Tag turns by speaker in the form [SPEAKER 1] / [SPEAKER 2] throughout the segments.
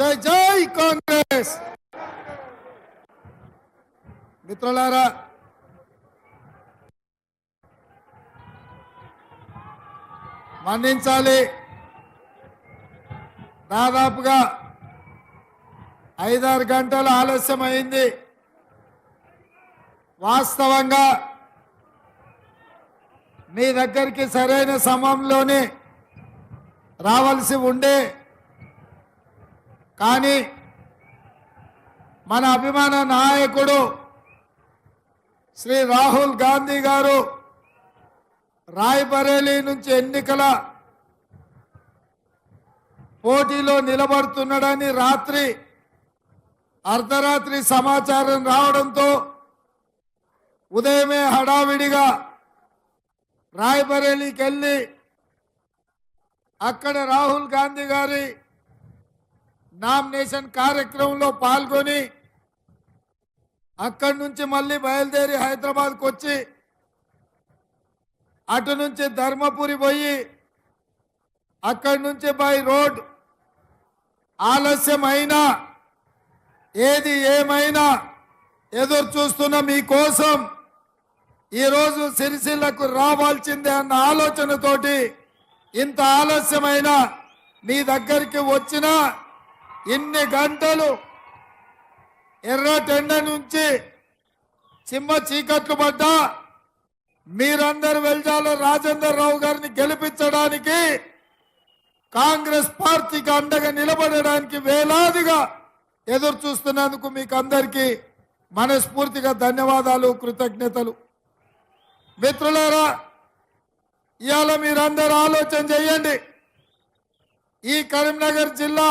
[SPEAKER 1] జై జై కాంగ్రెస్. మిత్రులారా, మన్నించాలి. దాదాపుగా 5-6 గంటలు ఆలస్యమైంది. వాస్తవంగా మీ దగ్గరికి సరైన సమయంలోనే రావాల్సి ఉండే, కానీ మన అభిమాన నాయకుడు శ్రీ రాహుల్ గాంధీ గారు రాయ్బరేలీ నుంచి ఎన్నికల పోటీలో నిలబడుతున్నాడని అర్ధరాత్రి సమాచారం రావడంతో ఉదయమే హడావిడిగా రాయ్బరేలీకి వెళ్ళి అక్కడ రాహుల్ గాంధీ గారి నామినేషన్ కార్యక్రమంలో పాల్గొని అక్కడి నుంచి మళ్ళీ బయలుదేరి హైదరాబాద్కు వచ్చి అటు నుంచి ధర్మపురి పోయి అక్కడి నుంచి బై రోడ్ ఆలస్యమైనా ఏది ఏమైనా ఎదురు చూస్తున్న మీకోసం ఈరోజు సిరిసిల్లకు రావాల్సిందే అన్న ఆలోచనతోటి ఇంత ఆలస్యమైన మీ దగ్గరికి వచ్చిన ఇన్ని గంటలు ఎర్రటెండ నుంచి చిమ్మ చీకట్లు పడ్డా మీరందరూ వెల్జాల రాజేందర్ రావు గారిని గెలిపించడానికి కాంగ్రెస్ పార్టీకి అండగా నిలబడడానికి వేలాదిగా ఎదురు చూస్తున్నందుకు మీకు అందరికీ మనస్ఫూర్తిగా ధన్యవాదాలు, కృతజ్ఞతలు. మిత్రులారా, ఇవాళ మీరందరూ ఆలోచన చేయండి. ఈ కరీంనగర్ జిల్లా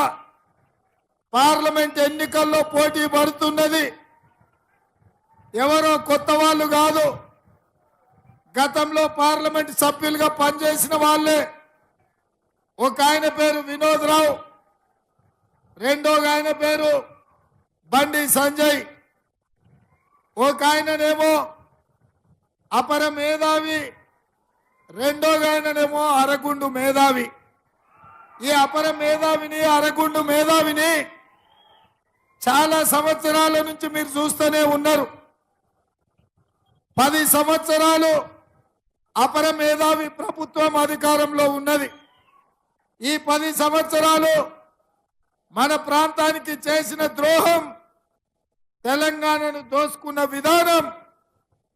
[SPEAKER 1] పార్లమెంట్ ఎన్నికల్లో పోటీ పడుతున్నది ఎవరో కొత్త వాళ్ళు కాదు, గతంలో పార్లమెంట్ సభ్యులుగా పనిచేసిన వాళ్ళే. ఒక ఆయన పేరు వినోద్ రావు, రెండో ఆయన పేరు బండి సంజయ్, ఒక ఆయననేమో అపర మేధావి, రెండో ఆయననేమో అరగుండు మేధావి. ఈ అపర మేధావిని అరగుండు మేధావిని చాలా సంవత్సరాల నుంచి మీరు చూస్తూనే ఉన్నారు. 10 సంవత్సరాలు అపర మేధావి ప్రభుత్వం అధికారంలో ఉన్నది. ఈ 10 సంవత్సరాలు మన ప్రాంతానికి చేసిన ద్రోహం, తెలంగాణను దోసుకున్న విధానం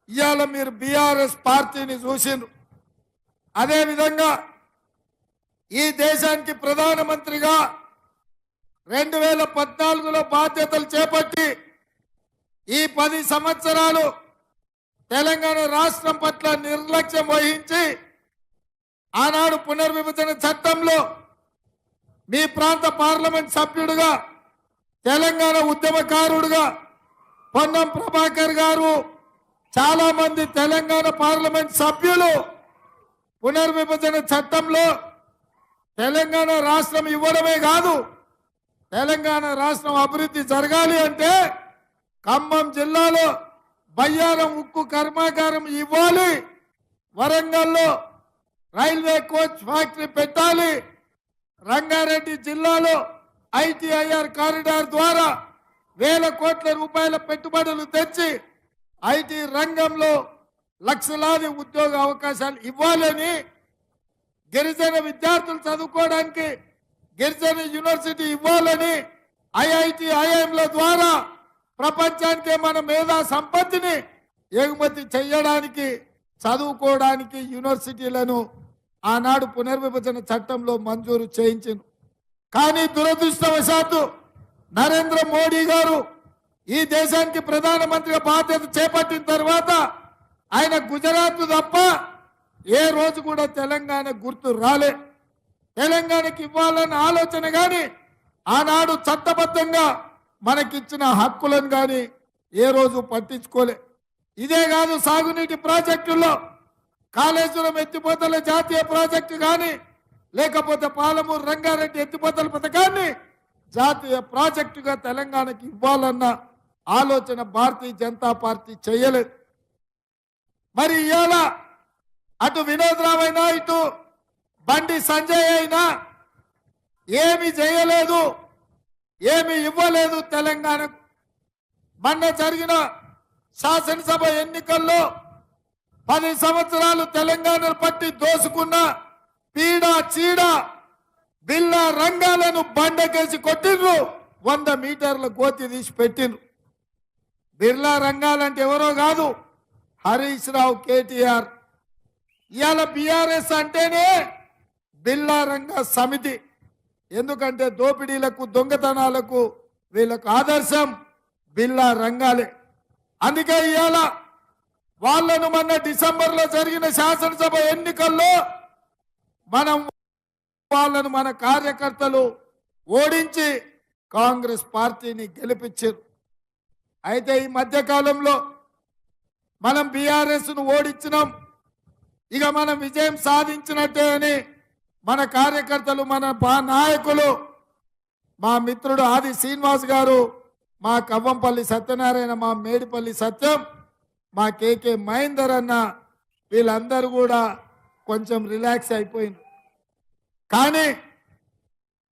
[SPEAKER 1] ఇవాళ మీరు బీఆర్ఎస్ పార్టీని చూసిండ్రు. అదేవిధంగా ఈ దేశానికి ప్రధానమంత్రిగా 2014లో బాధ్యతలు చేపట్టి ఈ 10 సంవత్సరాలు తెలంగాణ రాష్ట్రం పట్ల నిర్లక్ష్యం వహించి ఆనాడు పునర్విభజన చట్టంలో మీ ప్రాంత పార్లమెంట్ సభ్యుడిగా, తెలంగాణ ఉద్యమకారుడుగా పొన్నం ప్రభాకర్ గారు, చాలా మంది తెలంగాణ పార్లమెంట్ సభ్యులు పునర్విభజన చట్టంలో తెలంగాణ రాష్ట్రం ఇవ్వడమే కాదు, తెలంగాణ రాష్ట్రం అభివృద్ధి జరగాలి అంటే ఖమ్మం జిల్లాలో బయ్యారం ఉక్కు కర్మాగారం ఇవ్వాలి, వరంగల్లో రైల్వే కోచ్ ఫ్యాక్టరీ పెట్టాలి, రంగారెడ్డి జిల్లాలో ఐటీఐఆర్ కారిడార్ ద్వారా వేల కోట్ల రూపాయల పెట్టుబడులు తెచ్చి ఐటీ రంగంలో లక్షలాది ఉద్యోగ అవకాశాలు ఇవ్వాలని, గిరిజన విద్యార్థులు చదువుకోవడానికి గిరిజన యూనివర్సిటీ ఇవ్వాలని, ఐఐటి ఐఐఎంల ద్వారా ప్రపంచానికే మన మేధా సంపత్తిని ఎగుమతి చేయడానికి, చదువుకోవడానికి యూనివర్సిటీలను ఆనాడు పునర్విభజన చట్టంలో మంజూరు చేయించింది. కానీ దురదృష్టవశాత్తు నరేంద్ర మోడీ గారు ఈ దేశానికి ప్రధానమంత్రిగా బాధ్యత చేపట్టిన తర్వాత ఆయన గుజరాత్ తప్ప ఏ రోజు కూడా తెలంగాణ గుర్తు రాలే. తెలంగాణకి ఇవ్వాలన్న ఆలోచన కానీ ఆనాడు చట్టబద్ధంగా మనకిచ్చిన హక్కులను కానీ ఏ రోజు పట్టించుకోలే. ఇదే కాదు, సాగునీటి ప్రాజెక్టుల్లో కాళేశ్వరం ఎత్తిపోతల జాతీయ ప్రాజెక్టు కానీ, లేకపోతే పాలమూరు రంగారెడ్డి ఎత్తిపోతల పథకాన్ని జాతీయ ప్రాజెక్టుగా తెలంగాణకి ఇవ్వాలన్న ఆలోచన భారతీయ జనతా పార్టీ చేయలేదు. మరి ఇవాళ అటు వినోద్ రావు అయినా ఇటు బండి సంజయ్ అయినా ఏమి చేయలేదు. ఏమి ఇవ్వలేదు తెలంగాణకు. మొన్న జరిగిన శాసనసభ ఎన్నికల్లో 10 సంవత్సరాలు తెలంగాణను పట్టి దోసుకున్న పీడ చీడ బిల్లా రంగాలను బండకేసి కొట్టిండ్రు. 100 మీటర్ల గోతి తీసి పెట్టిండ్రు. బిర్లా రంగాలంటే ఎవరో కాదు, హరీష్ రావు, కేటీఆర్. ఇవాళ బీఆర్ఎస్ అంటేనే బిల్లా రంగ సమితి. ఎందుకంటే దోపిడీలకు దొంగతనాలకు వీళ్ళకు ఆదర్శం బిల్లా రంగాలే. అందుకే ఇవాళ వాళ్ళను మొన్న డిసెంబర్లో జరిగిన శాసనసభ ఎన్నికల్లో వాళ్ళను మన కార్యకర్తలు ఓడించి కాంగ్రెస్ పార్టీని గెలిపించారు. అయితే ఈ మధ్యకాలంలో మనం బీఆర్ఎస్ ను ఓడించినాం, ఇక మనం విజయం సాధించినట్టే అని మన కార్యకర్తలు, మన నాయకులు, మా మిత్రుడు ఆది శ్రీనివాస్ గారు, మా కవ్వంపల్లి సత్యనారాయణ, మా మేడిపల్లి సత్యం, మా కేకే మహేందర్ అన్న, వీళ్ళందరూ కూడా కొంచెం రిలాక్స్ అయిపోయింది. కానీ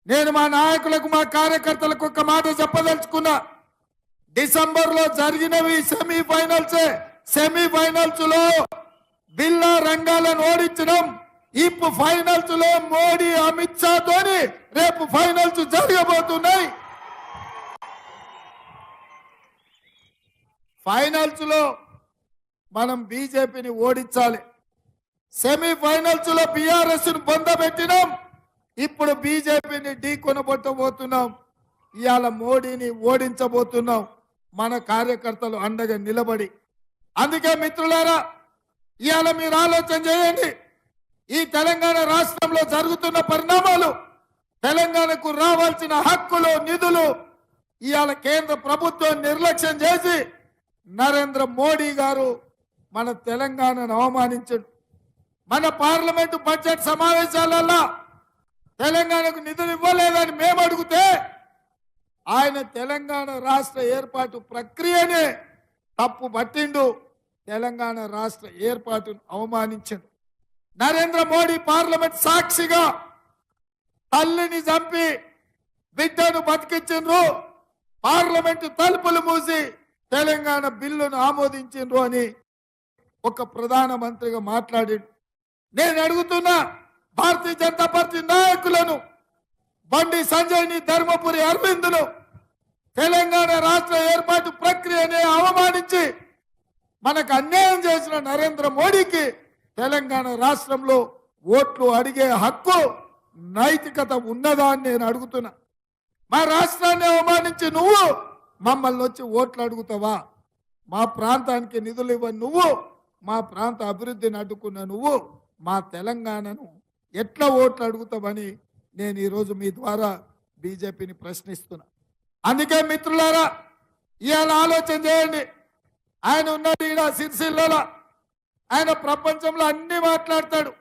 [SPEAKER 1] నేను మా నాయకులకు, మా కార్యకర్తలకు ఒక మాట చెప్పదలుచుకున్నా. డిసెంబర్లో జరిగినవి సెమీఫైనల్స్ లో బిల్లా రంగాలను ఓడించడం. ఇప్పుడు ఫైనల్స్ లో మోడీ, అమిత్ షా తోని రేపు ఫైనల్స్ జరగబోతున్నాయి. ఫైనల్స్ లో మనం బీజేపీని ఓడించాలి. సెమీఫైనల్స్ లో బీఆర్ఎస్ ను పొందబెట్టినాం, ఇప్పుడు బీజేపీని ఢీ కొనబోతున్నాం. ఇవాళ మోడీని ఓడించబోతున్నాం మన కార్యకర్తలు అండగా నిలబడి. అందుకే మిత్రులారా, ఇవాళ మీరు ఆలోచన చేయండి. ఈ తెలంగాణ రాష్ట్రంలో జరుగుతున్న పరిణామాలు, తెలంగాణకు రావాల్సిన హక్కులు, నిధులు ఇవాళ కేంద్ర ప్రభుత్వం నిర్లక్ష్యం చేసి నరేంద్ర మోడీ గారు మన తెలంగాణను అవమానించాడు. మన పార్లమెంటు బడ్జెట్ సమావేశాలలో తెలంగాణకు నిధులు ఇవ్వలేదని మేము అడిగితే ఆయన తెలంగాణ రాష్ట్ర ఏర్పాటు ప్రక్రియనే తప్పు పట్టిండు, తెలంగాణ రాష్ట్ర ఏర్పాటును అవమానించాడు. నరేంద్ర మోడీ పార్లమెంట్ సాక్షిగా తల్లిని చంపి బిడ్డను బతికించిండ్రు, పార్లమెంటు తలుపులు మూసి తెలంగాణ బిల్లును ఆమోదించిండ్రు అని ఒక ప్రధానమంత్రిగా మాట్లాడాడు. నేను అడుగుతున్నా భారతీయ జనతా పార్టీ నాయకులను, బండి సంజయ్ని, ధర్మపురి అరవిందులు తెలంగాణ రాష్ట్ర ఏర్పాటు ప్రక్రియనే అవమానించి మనకు అన్యాయం చేసిన నరేంద్ర మోడీకి తెలంగాణ రాష్ట్రంలో ఓట్లు అడిగే హక్కు, నైతికత ఉన్నదా అని నేను అడుగుతున్నా. మా రాష్ట్రాన్ని అవమానించి నువ్వు మమ్మల్ని వచ్చి ఓట్లు అడుగుతావా? మా ప్రాంతానికి నిధులు ఇవ్వని నువ్వు, మా ప్రాంత అభివృద్ధిని అడ్డుకున్న నువ్వు మా తెలంగాణను ఎట్లా ఓట్లు అడుగుతావని నేను ఈరోజు మీ ద్వారా బీజేపీని ప్రశ్నిస్తున్నా. అందుకే మిత్రులారా, ఇవాళ ఆలోచన చేయండి. ఆయన ఉన్నాడు ఈడ సిరిసిల్లలో, ఆయన ప్రపంచంలో అన్ని మాట్లాడతాడు.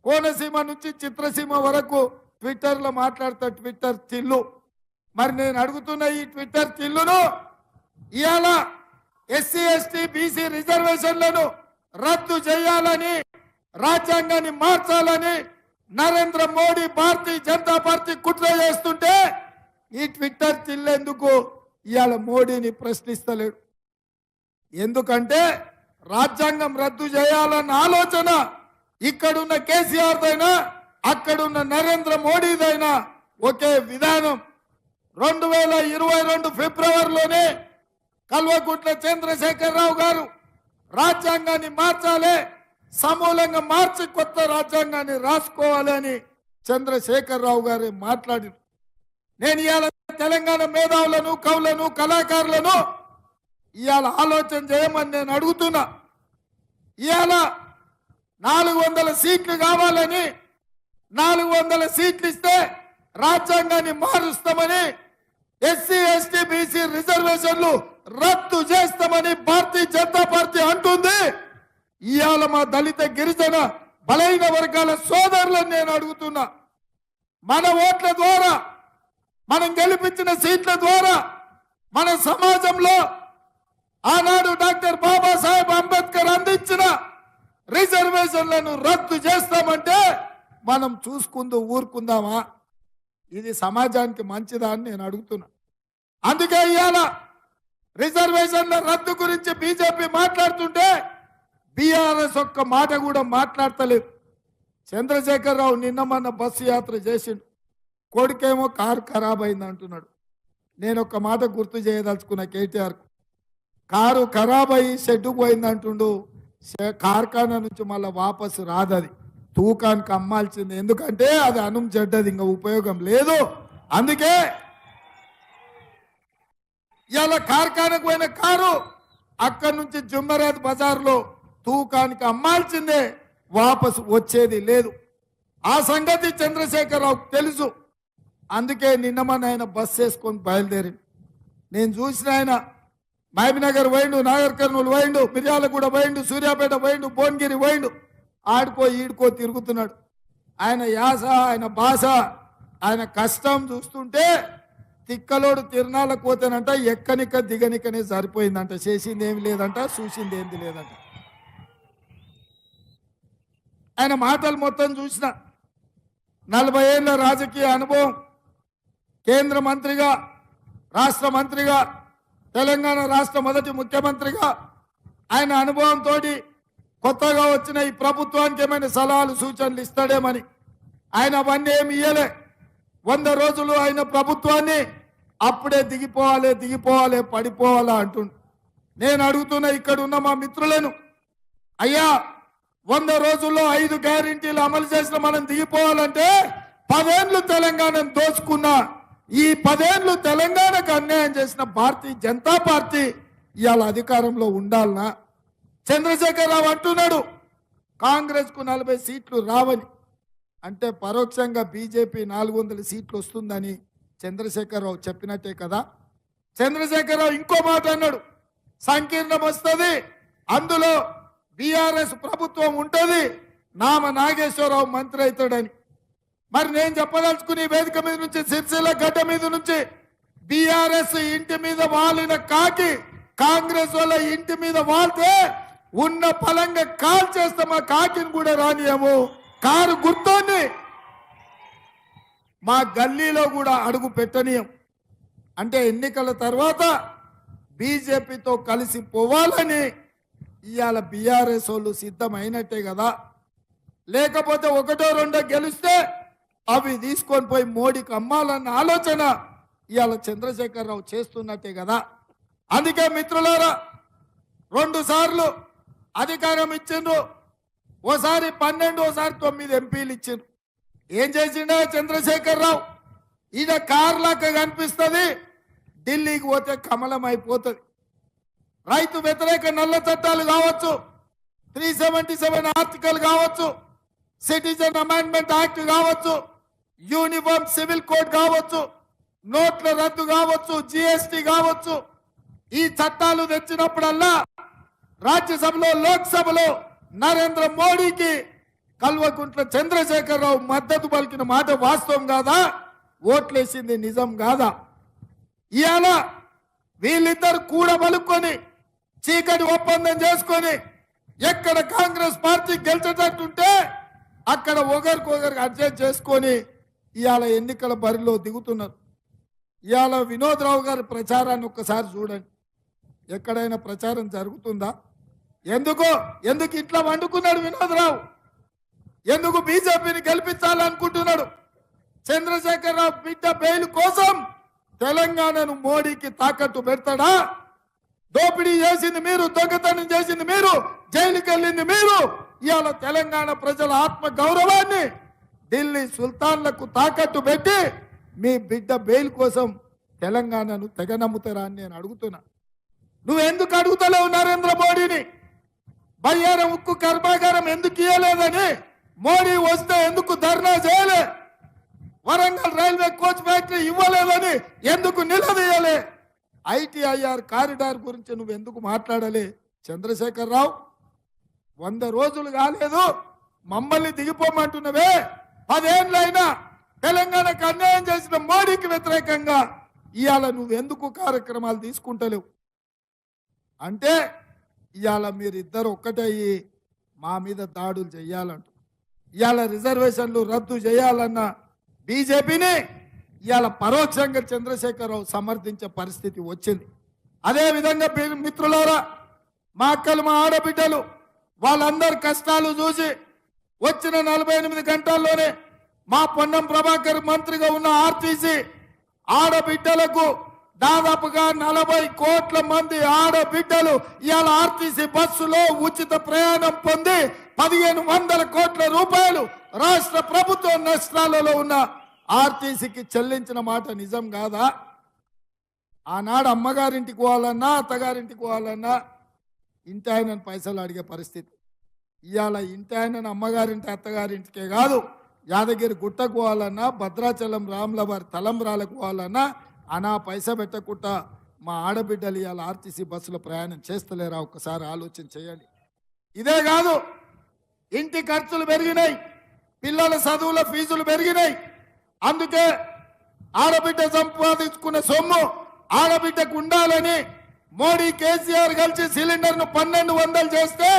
[SPEAKER 1] కోనసీమ నుంచి చిత్రసీమ వరకు ట్విట్టర్లో మాట్లాడతాడు, ట్విట్టర్ చిల్లు. మరి నేను అడుగుతున్న ఈ ట్విట్టర్ చిల్లును ఇవాళ ఎస్సీ ఎస్టీ బీసీ రిజర్వేషన్లను రద్దు చేయాలని, రాజ్యాంగాన్ని మార్చాలని నరేంద్ర మోడీ భారతీయ జనతా పార్టీ కుట్ర చేస్తుంటే ఈ ట్విట్టర్ చిల్లెందుకు ఇవాళ మోడీని ప్రశ్నిస్తలేడు? ఎందుకంటే రాజ్యాంగం రద్దు చేయాలన్న ఆలోచన ఇక్కడున్న కేసీఆర్దైనా అక్కడున్న నరేంద్ర మోడీదైనా ఒకే విధానం. 2022 ఫిబ్రవరిలోనే కల్వకుంట్ల చంద్రశేఖరరావు గారు రాజ్యాంగాన్ని మార్చాలి, సమూలంగా మార్చి కొత్త రాజ్యాంగాన్ని రాసుకోవాలని చంద్రశేఖరరావు గారు మాట్లాడారు. నేను ఇవాళ తెలంగాణ మేధావులను, కవులను, కళాకారులను ఇవాళ ఆలోచన చేయమని నేను అడుగుతున్నా. ఇవాళ 400 సీట్లు కావాలని, 400 సీట్లు ఇస్తే రాజ్యాంగాన్ని మారుస్తామని, ఎస్సీ ఎస్టీ బీసీ రిజర్వేషన్లు రద్దు చేస్తామని భారతీయ జనతా పార్టీ అంటుంది. ఇవాళ మా దళిత, గిరిజన, బలైన వర్గాల సోదరులను నేను అడుగుతున్నా. మన ఓట్ల ద్వారా, మనం గెలిపించిన సీట్ల ద్వారా మన సమాజంలో ఆనాడు డాక్టర్ బాబాసాహెబ్ అంబేద్కర్ అందించిన రిజర్వేషన్లను రద్దు చేస్తామంటే మనం చూసుకుంటూ ఊరుకుందామా? ఇది సమాజానికి మంచిదా అని నేను అడుగుతున్నా. అందుకే ఇవాళ రిజర్వేషన్ల రద్దు గురించి బీజేపీ మాట్లాడుతుంటే బీఆర్ఎస్ ఒక్క మాట కూడా మాట్లాడతలేదు. చంద్రశేఖరరావు నిన్న మొన్న బస్సు యాత్ర చేసిండు, కొడుకేమో కారు ఖరాబ్ అయింది అంటున్నాడు. నేను ఒక మాట గుర్తు చేయదలుచుకున్న కేటీఆర్కు, కారు ఖరాబ్ అయ్యి షెడ్డుకు పోయింది అంటుండు. కార్ఖానా నుంచి మళ్ళీ వాపసు రాదు, అది తూకానికి అమ్మాల్సింది. ఎందుకంటే అది అన్నం చెడ్డది, ఇంకా ఉపయోగం లేదు. అందుకే ఇవాళ కార్ఖానకు పోయిన కారు అక్కడి నుంచి జుమ్మరాత్ బజార్లో తూకానికి అమ్మాల్సిందే, వాపసు వచ్చేది లేదు. ఆ సంగతి చంద్రశేఖరరావు తెలుసు. అందుకే నిన్న మన ఆయన బస్ వేసుకొని బయలుదేరి నేను చూసిన ఆయన మహబూబ్నగర్ పోయిండు, నాగర్ కర్నూలు పోయిండు, మిర్యాలగూడ పోయిండు, సూర్యాపేట పోయిండు, భువనగిరి పోయిండు, ఆడుకో ఈడుకో తిరుగుతున్నాడు. ఆయన యాస, ఆయన భాష, ఆయన కష్టం చూస్తుంటే తిక్కలోడు తిరణాలకు పోతేనంట ఎక్కనిక దిగనికనే సరిపోయిందంట. చేసింది ఏమి లేదంట, చూసింది ఏంది లేదంట. ఆయన మాటలు మొత్తం చూసిన 40 ఏళ్ళ రాజకీయ అనుభవం, కేంద్ర మంత్రిగా, రాష్ట్ర మంత్రిగా, తెలంగాణ రాష్ట్ర మొదటి ముఖ్యమంత్రిగా ఆయన అనుభవంతో కొత్తగా వచ్చిన ఈ ప్రభుత్వానికి ఏమైనా సలహాలు సూచనలు ఇస్తాడేమని ఆయన అవన్నీ ఏమి ఇయ్యలే. 100 రోజులు ఆయన ప్రభుత్వాన్ని అప్పుడే దిగిపోవాలి పడిపోవాలా అంటుండు. నేను అడుగుతున్న ఇక్కడ ఉన్న మా మిత్రులను, అయ్యా 100 రోజుల్లో 5 గ్యారెంటీలు అమలు చేసిన మనం దిగిపోవాలంటే 10 ఏళ్ళు తెలంగాణను దోచుకున్నా, ఈ 10 ఏళ్ళు తెలంగాణకు అన్యాయం చేసిన భారతీయ జనతా పార్టీ ఇవాళ అధికారంలో ఉండాలనా? చంద్రశేఖరరావు అంటున్నాడు కాంగ్రెస్ కు 40 సీట్లు రావని, అంటే పరోక్షంగా బీజేపీ 400 సీట్లు వస్తుందని చంద్రశేఖరరావు చెప్పినట్టే కదా. చంద్రశేఖరరావు ఇంకో మాట అన్నాడు, సంకీర్ణం వస్తుంది, అందులో బీఆర్ఎస్ ప్రభుత్వం ఉంటుంది, నామ నాగేశ్వరరావు మంత్రి అవుతాడని. మరి నేను చెప్పదలుచుకుని వేదిక మీద నుంచి, సిరిసిల్ల గడ్డ మీద నుంచి, బీఆర్ఎస్ ఇంటి మీద వాలిన కాకి కాంగ్రెస్ వాళ్ళ ఇంటి మీద వాళ్తే ఉన్న పలంగా కాల్ చేస్తే మా కాకిని కూడా రానియము, కారు గుర్తోని మా గల్లీలో కూడా అడుగు పెట్టనీయం. అంటే ఎన్నికల తర్వాత బీజేపీతో కలిసి పోవాలని ఇవాళ బీఆర్ఎస్ వాళ్ళు సిద్ధమైనట్టే కదా. లేకపోతే 1, 2 గెలిస్తే అవి తీసుకొని పోయి మోడీకి అమ్మాలన్న ఆలోచన ఇవాళ చంద్రశేఖరరావు చేస్తున్నట్టే కదా. అందుకే మిత్రులారా, 2 సార్లు అధికారం ఇచ్చిండ్రు, ఓసారి 12, ఓసారి 9 ఎంపీలు ఇచ్చిండ్రు. ఏం చేసిండే చంద్రశేఖరరావు? ఈయన కార్లాగా కనిపిస్తుంది, ఢిల్లీకి పోతే కమలం అయిపోతుంది. రైతు వ్యతిరేక నల్ల చట్టాలు కావచ్చు, 377 ఆర్టికల్ కావచ్చు, సిటిజన్ అమెండ్మెంట్ యాక్ట్ కావచ్చు, యూనిఫామ్ సివిల్ కోడ్ కావచ్చు, నోట్ల రద్దు కావచ్చు, జిఎస్టి కావచ్చు, ఈ చట్టాలు తెచ్చినప్పుడల్లా రాజ్యసభలో, లోక్సభలో నరేంద్ర మోడీకి కల్వకుంట్ల చంద్రశేఖరరావు మద్దతు పలికిన మాట వాస్తవం కాదా? ఓట్లేసింది నిజం కాదా? ఇవాళ వీళ్ళిద్దరు కూడబలుక్కొని చీకటి ఒప్పందం చేసుకొని ఎక్కడ కాంగ్రెస్ పార్టీ గెలిచేటట్టుంటే అక్కడ ఒకరికొకరికి అడ్జస్ట్ చేసుకొని ఇవాళ ఎన్నికల బరిలో దిగుతున్నారు. ఇవాళ వినోద్ రావు గారి ప్రచారాన్ని ఒక్కసారి చూడండి, ఎక్కడైనా ప్రచారం జరుగుతుందా? ఎందుకు ఇట్లా వండుకున్నాడు వినోద్ రావు? ఎందుకు బీజేపీని గెలిపించాలనుకుంటున్నాడు? చంద్రశేఖరరావు బిడ్డ బెయిల్ కోసం తెలంగాణను మోడీకి తాకట్టు పెడతాడా? దోపిడీ చేసింది మీరు, దొంగతనం చేసింది మీరు, జైలుకి వెళ్ళింది మీరు. ఇవాళ తెలంగాణ ప్రజల ఆత్మ గౌరవాన్ని ఢిల్లీ సుల్తాన్లకు తాకట్టు పెట్టి మీ బిడ్డ బెయిల్ కోసం తెలంగాణను తెగ నమ్ముతారా అని నేను అడుగుతున్నా. నువ్వెందుకు అడుగుతలేవు నరేంద్ర మోడీని? బయ్యారం ఉక్కు కర్మాగారం ఎందుకు ఇవ్వలేదని మోడీ వస్తే ఎందుకు ధర్నా చేయలే? వరంగల్ రైల్వే కోచ్ ఫ్యాక్టరీ ఇవ్వలేదని ఎందుకు నిలదీయాలి? ఐటీఐఆర్ కారిడార్ గురించి నువ్వు ఎందుకు మాట్లాడాలి? చంద్రశేఖరరావు 100 రోజులు కాలేదు మమ్మల్ని దిగిపోమంటున్నవే. 10 ఏళ్ళైనా తెలంగాణకు అన్యాయం చేసిన మోడీకి వ్యతిరేకంగా ఇవాళ నువ్వెందుకు కార్యక్రమాలు తీసుకుంటలేవు? అంటే ఇవాళ మీరిద్దరు ఒక్కటయ్యి మా మీద దాడులు చేయాలంట. ఇవాళ రిజర్వేషన్లు రద్దు చేయాలన్న బీజేపీని ఇవాళ పరోక్షంగా చంద్రశేఖరరావు సమర్థించే పరిస్థితి వచ్చింది. అదేవిధంగా మిత్రులారా, మా అక్కలు మా ఆడబిడ్డలు వాళ్ళందరి కష్టాలు చూసి వచ్చిన 48 గంటల్లోనే మా పొన్నం ప్రభాకర్ మంత్రిగా ఉన్న ఆర్టీసీ ఆడబిడ్డలకు దాదాపుగా 40 కోట్ల మంది ఆడబిడ్డలు ఇవాళ ఆర్టీసీ బస్సులో ఉచిత ప్రయాణం పొంది 1500 కోట్ల రూపాయలు రాష్ట్ర ప్రభుత్వం నష్టాలలో ఉన్న ఆర్టీసీకి చెల్లించిన మాట నిజం కాదా? ఆనాడు అమ్మగారింటికి పోవాలన్నా అత్తగారింటికి పోవాలన్నా ఇంటి ఆయనను పైసలు అడిగే పరిస్థితి. ఇవాళ ఇంటి ఆయనను అమ్మగారింటి అత్తగారింటికే కాదు, యాదగిరి గుట్టకు పోవాలన్నా భద్రాచలం రాముల వారి తలంబ్రాలకు పోవాలన్నా అనా పైసా పెట్టకుండా మా ఆడబిడ్డలు ఇవాళ ఆర్టీసీ బస్సులో ప్రయాణం చేస్తలేరా? ఒక్కసారి ఆలోచన చేయండి. ఇదే కాదు, ఇంటి ఖర్చులు పెరిగినాయి, పిల్లల చదువుల ఫీజులు పెరిగినాయి. అందుకే ఆడబిడ్డ సంపాదించుకున్న సొమ్ము ఆడబిడ్డకు ఉండాలని మోడీ కేసీఆర్ కలిసి సిలిండర్ను 1200 చేస్తే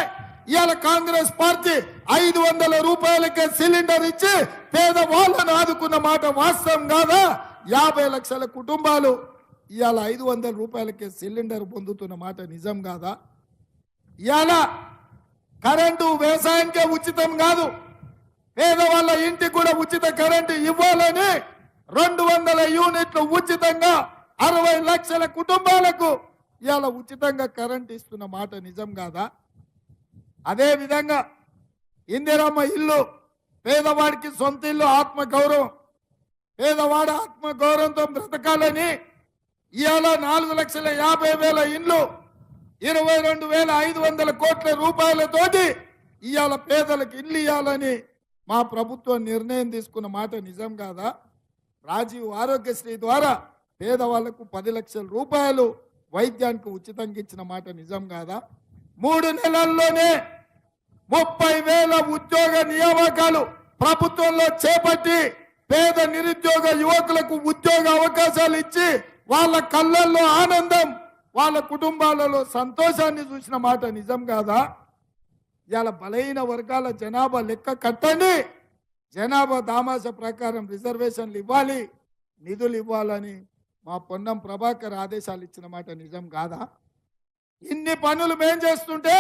[SPEAKER 1] ఇవాళ కాంగ్రెస్ పార్టీ 500 రూపాయలకే సిలిండర్ ఇచ్చి పేదవాళ్ళను ఆదుకున్న మాట వాస్తవం కాదా? 50 లక్షల కుటుంబాలు ఇవాళ 500 రూపాయలకే సిలిండర్ పొందుతున్న మాట నిజం కాదా? ఇవాళ కరెంటు వ్యవసాయానికే ఉచితం కాదు, పేదవాళ్ళ ఇంటికి కూడా ఉచిత కరెంటు ఇవ్వాలని 200 యూనిట్లు ఉచితంగా 60 లక్షల కుటుంబాలకు ఇవాళ ఉచితంగా కరెంటు ఇస్తున్న మాట నిజం కాదా? అదే విధంగా ఇందిరమ్మ ఇల్లు, పేదవాడికి సొంత ఇల్లు ఆత్మగౌరవం, పేదవాడు ఆత్మగౌరవంతో బ్రతకాలని ఇవాళ 4,50,000 ఇండ్లు 22,500 కోట్ల రూపాయలతోటి ఇవాళ పేదలకు ఇల్లు ఇవ్వాలని మా ప్రభుత్వం నిర్ణయం తీసుకున్న మాట నిజం కాదా? రాజీవ్ ఆరోగ్యశ్రీ ద్వారా పేదవాళ్లకు 10 లక్షల రూపాయలు వైద్యానికి ఉచితంగా ఇచ్చిన మాట నిజం కాదా? 3 నెలల్లోనే 30,000 ఉద్యోగ నియామకాలు ప్రభుత్వంలో చేపట్టి పేద నిరుద్యోగ యువకులకు ఉద్యోగ అవకాశాలు ఇచ్చి వాళ్ళ కళ్ళల్లో ఆనందం, వాళ్ళ కుటుంబాలలో సంతోషాన్ని చూసిన మాట నిజం కాదా? ఇలా బలహీన వర్గాల జనాభా లెక్క కట్టండి, జనాభా దామాస ప్రకారం రిజర్వేషన్లు ఇవ్వాలి, నిధులు ఇవ్వాలని మా పొన్నం ప్రభాకర్ ఆదేశాలు ఇచ్చిన మాట నిజం కాదా? ఇన్ని పనులు మేం చేస్తుంటే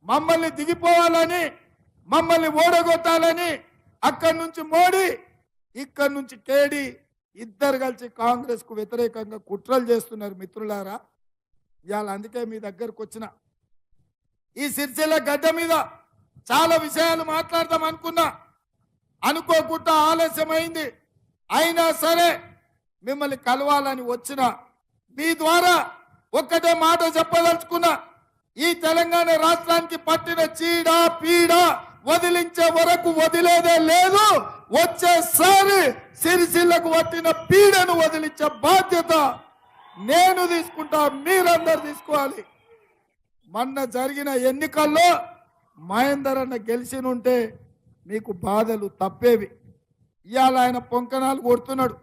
[SPEAKER 1] మమ్మల్ని దిగిపోవాలని, మమ్మల్ని ఓడగొట్టాలని అక్కడి నుంచి మోడీ, ఇక్కడి నుంచి కేడి ఇద్దరు కలిసి కాంగ్రెస్ కు వ్యతిరేకంగా కుట్రలు చేస్తున్నారు. మిత్రులారా, ఇవాళ అందుకే మీ దగ్గరకు వచ్చిన ఈ సిరిసిల్ల గడ్డ మీద చాలా విషయాలు మాట్లాడదాం అనుకున్నా, అనుకోకుండా ఆలస్యమైంది. అయినా సరే మిమ్మల్ని కలవాలని వచ్చిన మీ ద్వారా ఒక్కటే మాట చెప్పదలుచుకున్నా, ఈ తెలంగాణ రాష్ట్రానికి పట్టిన చీడ పీడ వదిలించే వరకు వదిలేదే లేదు. వచ్చేసారి సిరిసిల్లకు పట్టిన పీడను వదిలించే బాధ్యత నేను తీసుకుంటా, మీరందరూ తీసుకోవాలి. మొన్న జరిగిన ఎన్నికల్లో మహేందర్ అన్న గెలిచినుంటే మీకు బాధలు తప్పేవి. ఇవాళ ఆయన పొంకనాలు కొడుతున్నాడు,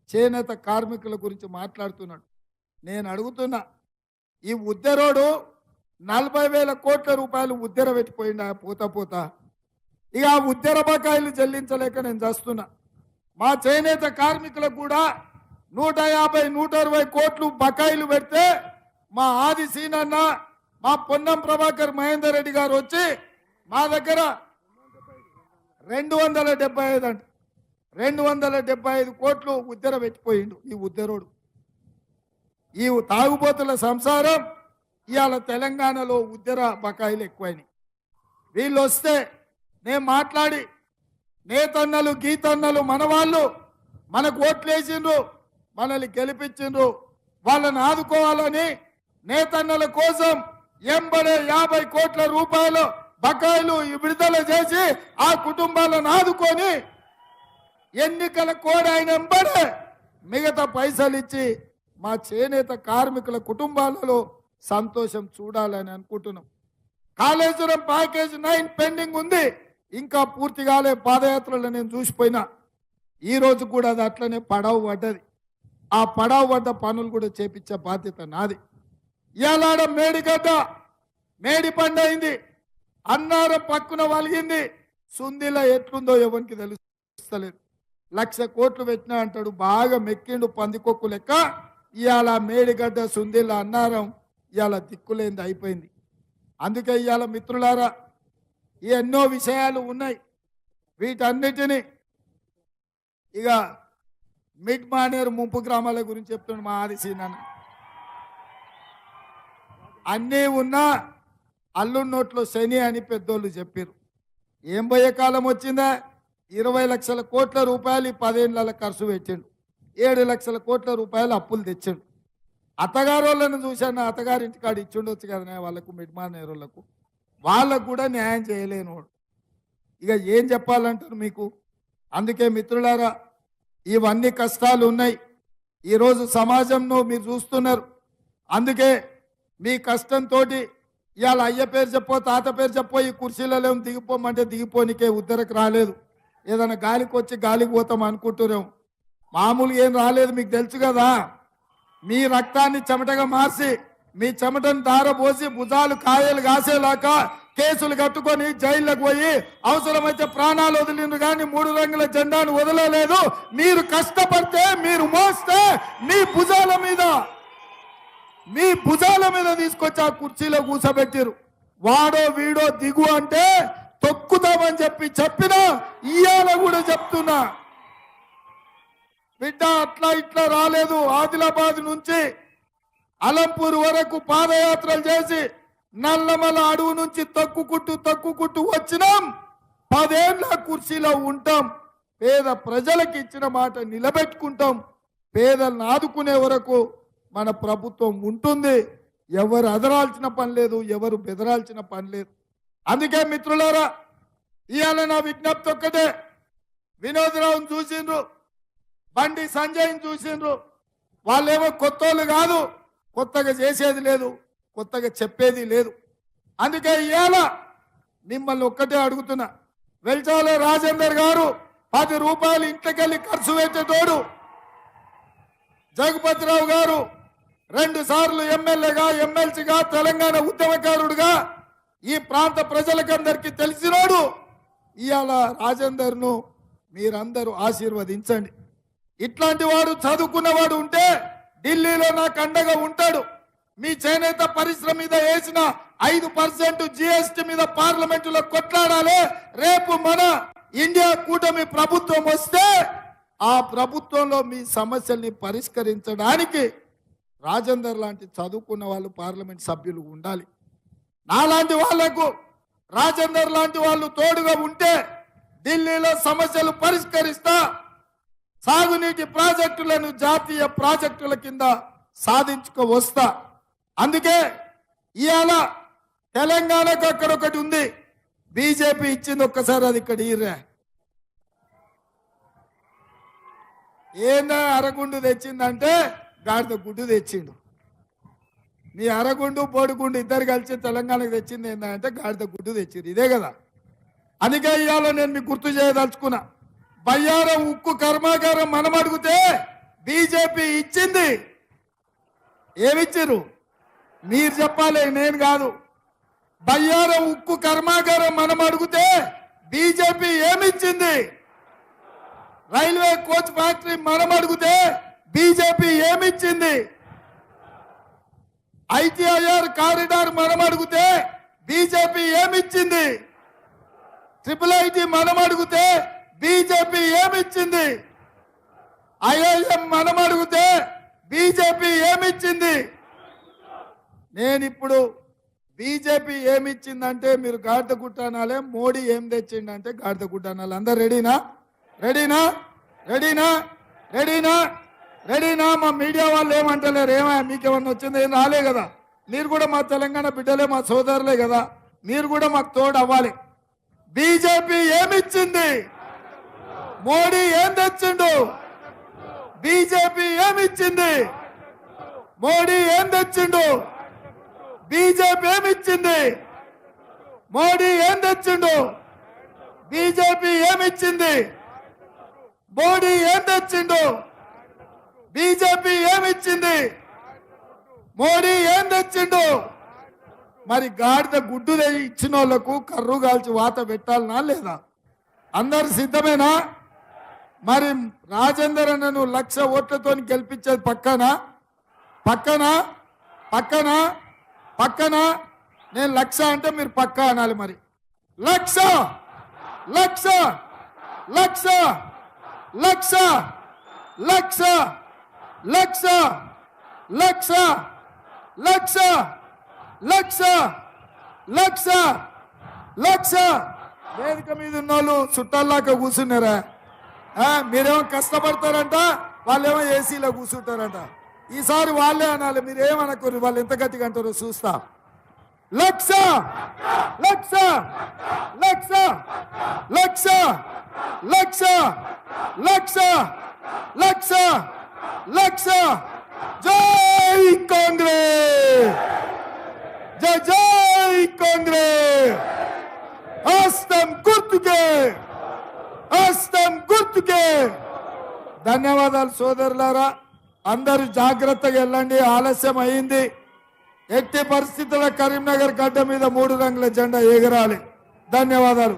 [SPEAKER 1] చేనేత కార్మికుల గురించి మాట్లాడుతున్నాడు. నేను అడుగుతున్నా, ఈ ఉద్దెరోడు 40,000 కోట్ల రూపాయలు ఉద్దెర పెట్టిపోయింది పోతా ఇక ఆ ఉద్దెర బకాయిలు చెల్లించలేక నేను చేస్తున్నా. మా చేనేత కార్మికులకు కూడా 150-160 కోట్లు బకాయిలు పెడితే మా ఆది సీనన్న, మా పొన్నం ప్రభాకర్ మహేందర్ రెడ్డి గారు వచ్చి మా దగ్గర 275 అంట 275 కోట్లు ఉద్దెర పెట్టిపోయిండు. ఈ ఉద్దెరోడు, ఈ తాగుబోతుల సంసారం ఇవాళ తెలంగాణలో ఉద్దెర బకాయిలు ఎక్కువైనాయి. వీళ్ళు వస్తే నేను మాట్లాడి, నేతన్నలు గీతన్నలు మన వాళ్ళు మనకు ఓట్లేసిండ్రు, మనల్ని గెలిపించిండ్రు, వాళ్ళని ఆదుకోవాలని నేతన్నల కోసం 50 కోట్ల రూపాయలు బకాయిలు విడుదల చేసి ఆ కుటుంబాలను ఆదుకొని ఎన్నికల కోడ్ అయిన వెంబడే మిగతా పైసలు ఇచ్చి మా చేనేత కార్మికుల కుటుంబాలలో సంతోషం చూడాలని అనుకుంటున్నాం. కాళేశ్వరం ప్యాకేజ్ 9 పెండింగ్ ఉంది, ఇంకా పూర్తి కాలే. పాదయాత్రలో నేను చూసిపోయినా, ఈ రోజు కూడా అది అట్లనే పడవ పడ్డది. ఆ పడవ పడ్డ పనులు కూడా చేపించే బాధ్యత నాది. ఇవాళ మేడిగడ్డ మేడి పండు అయింది, అన్నారం పక్కున వలిగింది, సుందిలా ఎట్లుందో ఎవరికి తెలుస్తలేదు. 1,00,000 కోట్లు పెట్టినా అంటాడు. బాగా మెక్కిండు పందికొక్కు లెక్క. ఇవాళ మేడిగడ్డ సుందిళ్ళ అన్నారం ఇవాళ దిక్కులేంది అయిపోయింది. అందుకే ఇవాళ మిత్రులారా ఎన్నో విషయాలు ఉన్నాయి. వీటన్నిటినీ ఇక మిడ్ మానేరు ముంపు గ్రామాల గురించి చెప్తున్నాడు మా ఆదిశీనాన్న. అన్నీ ఉన్నా అల్లు నోట్లో శని అని పెద్దోళ్ళు చెప్పారు. ఏం పోయే కాలం వచ్చిందా? 20 లక్షల కోట్ల రూపాయలు 10 ఏళ్ళ ఖర్చు పెట్టిండు. 7 లక్షల కోట్ల రూపాయలు అప్పులు తెచ్చిండు. అత్తగారు వాళ్ళని చూశాను, అత్తగారింటికాడ ఇచ్చిండొచ్చు కదా వాళ్ళకు, మిడ్మానేరు వాళ్ళకు కూడా న్యాయం చేయలేనోడు. ఇక ఏం చెప్పాలంటారు మీకు? అందుకే మిత్రులారా ఇవన్నీ కష్టాలు ఉన్నాయి. ఈరోజు సమాజంలో మీరు చూస్తున్నారు. అందుకే మీ కష్టంతో ఇవాళ అయ్య పేరు చెప్పో తాత పేరు చెప్పో ఈ కుర్చీలలో దిగిపోమంటే దిగిపోనికే ఉద్దరకు రాలేదు. ఏదైనా గాలికి వచ్చి గాలికి పోతాం అనుకుంటున్నాం. మామూలుగా ఏం రాలేదు. మీకు తెలుసు కదా, మీ రక్తాన్ని చెమటగా మార్చి మీ చెమటను దారపోసి భుజాలు కాయలు కాసేలాగా కేసులు కట్టుకొని జైల్లోకి పోయి అవసరమైతే ప్రాణాలు వదిలిండ్రు కానీ 3 రంగుల జెండాను వదలలేదు. మీరు కష్టపడితే మీరు మోస్తే మీ భుజాల మీద తీసుకొచ్చి ఆ కుర్చీలో కూర్చోబెట్టారు. వాడో వీడో దిగు అంటే తొక్కుతామని చెప్పినా ఇవాళ కూడా చెప్తున్నా, బిడ్డ అట్లా ఇట్లా రాలేదు. ఆదిలాబాద్ నుంచి అలంపూర్ వరకు పాదయాత్రలు చేసి నల్లమల అడవు నుంచి తక్కుకుంటూ వచ్చినాం. 10 ఏళ్ళ కుర్చీలో ఉంటాం. పేద ప్రజలకు ఇచ్చిన మాట నిలబెట్టుకుంటాం. పేదలను ఆదుకునే వరకు మన ప్రభుత్వం ఉంటుంది. ఎవరు అదరాల్సిన పని లేదు, ఎవరు బెదరాల్సిన పని లేదు. అందుకే మిత్రులారా ఇవాళ నా విజ్ఞప్తి ఒక్కటే. వినోద్రావుని చూసిండ్రు, బండి సంజయ్ని చూసిండ్రు. వాళ్ళేమో కొత్తోళ్ళు కాదు, కొత్తగా చేసేది లేదు, కొత్తగా చెప్పేది లేదు. అందుకే ఇవాళ మిమ్మల్ని ఒక్కటే అడుగుతున్నా. వెల్చాల రాజేందర్ గారు 10 రూపాయలు ఇంట్లోకెళ్ళి ఖర్చు పెట్టేటోడు. జగపతిరావు గారు 2 సార్లు ఎమ్మెల్యేగా ఎమ్మెల్సీగా తెలంగాణ ఉద్యమకారుడుగా ఈ ప్రాంత ప్రజలకందరికీ తెలిసినోడు. ఇవాళ రాజేందర్ను మీరందరూ ఆశీర్వదించండి. ఇట్లాంటి వాడు చదువుకున్నవాడు ఉంటే ఢిల్లీలో నాకు అండగా ఉంటాడు. మీ చేనేత పరిశ్రమ మీద వేసిన 5% జిఎస్టీ మీద పార్లమెంటులో కొట్లాడాలి. రేపు మన ఇండియా కూటమి ప్రభుత్వం వస్తే ఆ ప్రభుత్వంలో మీ సమస్యల్ని పరిష్కరించడానికి రాజేందర్ లాంటి చదువుకున్న వాళ్ళు పార్లమెంట్ సభ్యులు ఉండాలి. నాలాంటి వాళ్లకు రాజేందర్ లాంటి వాళ్ళు తోడుగా ఉంటే ఢిల్లీలో సమస్యలు పరిష్కరిస్తా, సాగునీటి ప్రాజెక్టులను జాతీయ ప్రాజెక్టుల కింద సాధించుకు వస్తా. అందుకే ఇవాళ తెలంగాణకు అక్కడొకటి ఉంది, బీజేపీ ఇచ్చింది. ఒక్కసారి అది ఇక్కడ ఈర్రా ఏందా అరగుండు తెచ్చిందంటే గాడిద గుడ్డు తెచ్చిండు. మీ అరగుండు బోడిగుండు ఇద్దరు కలిసి తెలంగాణకు తెచ్చింది ఏంటంటే గాడిద గుడ్డు తెచ్చింది. ఇదే కదా. అందుకే ఇవాళ నేను మీకు గుర్తు చేయదలుచుకున్నా. బయ్యారం ఉక్కు కర్మాగారం మనం అడిగితే బీజేపీ ఇచ్చింది. ఏమిచ్చారు మీరు చెప్పాలి, నేను కాదు. బయ్యారం ఉక్కు కర్మాగారం మనం అడిగితే బీజేపీ ఏమిచ్చింది? రైల్వే కోచ్ ఫ్యాక్టరీ మనం అడిగితే బీజేపీ ఏమిచ్చింది? ఐటీఐఆర్ కారిడార్ మనం అడిగితే బీజేపీ ఏమిచ్చింది? IIIT మనం అడిగితే బీజేపీ ఏమిచ్చింది? IIM మనం అడిగితే బీజేపీ ఏమిచ్చింది? నేను ఇప్పుడు బీజేపీ ఏమిచ్చిందంటే మీరు గాడిద గుట్ట అనాలే, మోడీ ఏం తెచ్చిండంటే గాడిద గుట్ట అనాలి. అందరు రెడీనా? రెడీనా? రెడీనా? రెడీనా? రెడీనా? మా మీడియా వాళ్ళు ఏమంటలేరు. మీకేమన్నా వచ్చింది? ఏం రాలే కదా. మీరు కూడా మా తెలంగాణ బిడ్డలే, మా సోదరులే కదా. మీరు కూడా మాకు తోడు అవ్వాలి. బీజేపీ ఏమిచ్చింది? మోడీ ఏం తెచ్చిండు? బీజేపీ ఏమిచ్చింది? మోడీ ఏం తెచ్చిండు? బీజేపీ ఏమిచ్చింది? మోడీ ఏం తెచ్చిండు? బీజేపీ ఏమిచ్చింది? మోడీ ఏం తెచ్చిండు? బీజేపీ ఏమిచ్చింది? మోడీ ఏం తెచ్చిండు? మరి గాడిద గుడ్డు ఇచ్చిన వాళ్ళకు కర్రు కాల్చి వాత పెట్టాలనా లేదా? అందరు సిద్ధమేనా? మరి రాజేందర్ అన్న నువ్వు 1,00,000 ఓట్లతో గెలిపించేది పక్కన పక్కన పక్కన పక్కన నేను 1,00,000 అంటే మీరు పక్కా అనాలి. మరి 1,00,000 1,00,000 1,00,000 1,00,000 1,00,000 1,00,000 1,00,000 1,00,000 1,00,000 1,00,000 వేదిక మీద ఉన్నోళ్ళు చుట్టాల్లాగా కూర్చున్నారా? మీరేమో కష్టపడతారంట, వాళ్ళేమో ఏసీలో కూర్చుంటారంట. ఈసారి వాళ్ళే అనాలి, మీరేమనకూరు. వాళ్ళు ఎంత గట్టిగా అంటారో చూస్తా. 1,00,000 1,00,000 1,00,000 1,00,000 1,00,000 1,00,000 1,00,000 1,00,000 జై కాంగ్రెస్, జై జై కాంగ్రెస్. హస్తం గుర్తుకే, హస్తం గుర్తుకే. ధన్యవాదాలు సోదరులారా. అందరూ జాగ్రత్తగా వెళ్ళండి, ఆలస్యం అయింది. ఎట్టి పరిస్థితుల్లో కరీంనగర్ గడ్డ మీద 3 రంగుల జెండా ఎగరాలి. ధన్యవాదాలు.